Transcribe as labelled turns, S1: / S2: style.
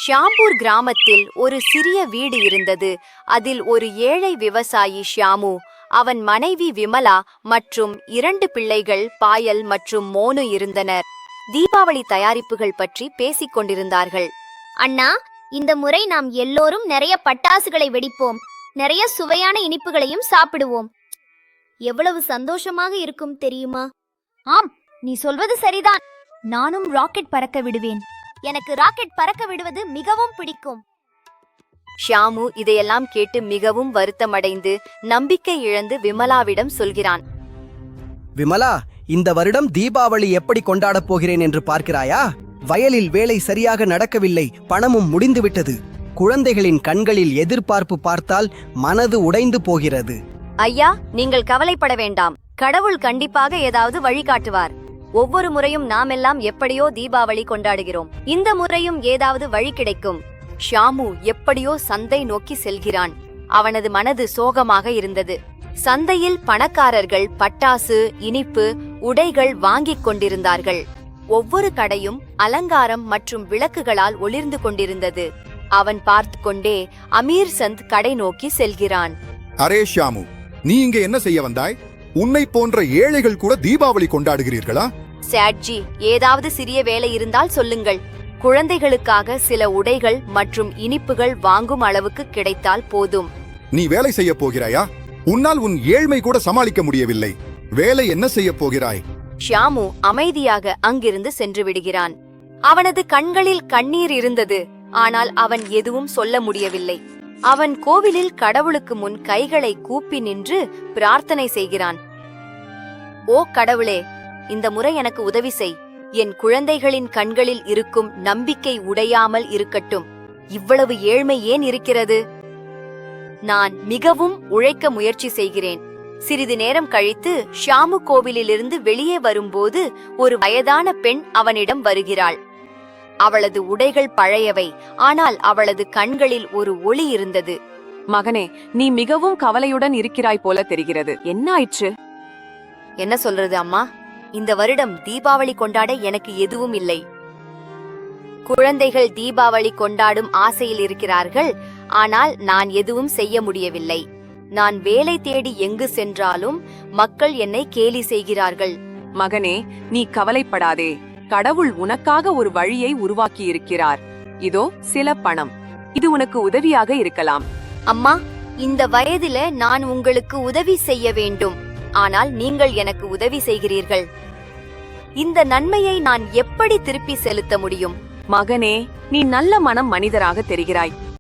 S1: ஷியாம்பூர் கிராமத்தில் ஒரு சிறிய வீடு இருந்தது. அதில் ஒரு ஏழை விவசாயி ஷியாமு, அவன் மனைவி விமலா மற்றும் 2 பிள்ளைகள் பாயல் மற்றும் மோனு இருந்தனர். தீபாவளி தயாரிப்புகள் பற்றி பேசிக் கொண்டிருந்தார்கள்.
S2: அண்ணா, இந்த முறை நாம் எல்லோரும் நிறைய பட்டாசுகளை வெடிப்போம், நிறைய சுவையான இனிப்புகளையும் சாப்பிடுவோம். எவ்வளவு சந்தோஷமாக இருக்கும் தெரியுமா?
S3: ஆம், நீ சொல்வது சரிதான். நானும் ராக்கெட் பறக்க விடுவேன்.
S2: எனக்கு ராக்கெட் பறக்க விடுவது மிகவும் பிடிக்கும்.
S1: ஷியாமு இதையெல்லாம் கேட்டு மிகவும் வருத்தமடைந்து நம்பிக்கை இழந்து விமலாவிடம் சொல்கிறான்.
S4: விமலா, இந்த வருடம் தீபாவளி எப்படி கொண்டாடப் போகிறேன் என்று பார்க்கிறாயா? வயலில் வேலை சரியாக நடக்கவில்லை, பணமும் முடிந்துவிட்டது. குழந்தைகளின் கண்களில் எதிர்பார்ப்பு பார்த்தால் மனது உடைந்து போகிறது.
S1: ஐயா, நீங்கள் கவலைப்பட வேண்டாம். கடவுள் கண்டிப்பாக ஏதாவது வழிகாட்டுவார். ஒவ்வொரு முறையும் நாமெல்லாம் எப்படியோ தீபாவளி கொண்டாடுகிறோம். இந்த முறையும் ஏதாவது வழி கிடைக்கும். ஷியாமு எப்படியோ சந்தை நோக்கி செல்கிறான். அவனது மனது சோகமாக இருந்தது. சந்தையில் பணக்காரர்கள் பட்டாசு, இனிப்பு, உடைகள் வாங்கிக் கொண்டிருந்தார்கள். ஒவ்வொரு கடையும் அலங்காரம் மற்றும் விளக்குகளால் ஒளிர்ந்து கொண்டிருந்தது. அவன் பார்த்து கொண்டே அமீர் சந்த் கடை நோக்கி செல்கிறான்.
S5: அரே ஷியாமு, நீ இங்க என்ன செய்ய வந்தாய்? உன்னை போன்ற ஏழைகள் கூட தீபாவளி கொண்டாடுகிறீர்களா?
S1: சேட்ஜி, ஏதாவது சிறிய வேலை இருந்தால் சொல்லுங்கள். குழந்தைகளுக்காக சில உடைகள் மற்றும் இனிப்புகள் வாங்கும் அளவுக்கு கிடைத்தால் போதும்.
S5: நீ வேலை செய்ய போகிறாயா? உன்னால் உன் ஏழ்மை கூட சமாளிக்க முடியவில்லை. வேலை என்ன செய்ய போகிறாய்?
S1: ஷியாமு அமைதியாக அங்கிருந்து சென்று விடுகிறான். அவனது கண்களில் கண்ணீர் இருந்தது, ஆனால் அவன் எதுவும் சொல்ல முடியவில்லை. அவன் கோவிலில் கடவுளுக்கு முன் கைகளை கூப்பி நின்று பிரார்த்தனை செய்கிறான். ஓ கடவுளே, இந்த முறை எனக்கு உதவி செய். என் குழந்தைகளின் கண்களில் இருக்கும் நம்பிக்கை உடையாமல் இருக்கட்டும். இவ்வளவு ஏழ்மை ஏன் இருக்கிறது? நான் மிகவும் உழைக்க முயற்சி செய்கிறேன். சிறிது நேரம் கழித்து ஷியாமு கோவிலிலிருந்து வெளியே வரும்போது ஒரு வயதான பெண் அவனிடம் வருகிறாள். அவளது உடைகள் பழையவை, ஆனால் அவளது கண்களில் ஒரு ஒளி இருந்தது.
S6: மகனே, நீ மிகவும் கவலையுடன் இருக்கிறாய் போல தெரிகிறது. என்ன ஆயிற்று?
S1: என்ன சொல்றது அம்மா? இந்த வருடம் தீபாவளி கொண்டாட எனக்கு எதுவும் இல்லை. குழந்தைகள் தீபாவளி கொண்டாடும் ஆசையில் இருக்கிறார்கள், ஆனால் நான் எதுவும் செய்ய முடியவில்லை. நான் வேலை தேடி எங்கு சென்றாலும் மக்கள் என்னை கேலி செய்கிறார்கள்.
S6: மகனே, நீ கவலைப்படாதே. கடவுள் உனக்காக ஒரு வழியை உருவாக்கி இருக்கிறார். இதோ சில பணம். இது உனக்கு உதவியாக இருக்கலாம்.
S1: அம்மா, இந்த வயதில நான் உங்களுக்கு உதவி செய்ய வேண்டும், ஆனால் நீங்கள் எனக்கு உதவி செய்கிறீர்கள். இந்த நன்மையை நான் எப்படி திருப்பி செலுத்த முடியும்?
S6: மகனே, நீ நல்ல மனம் மனிதராக தெரிகிறாய்.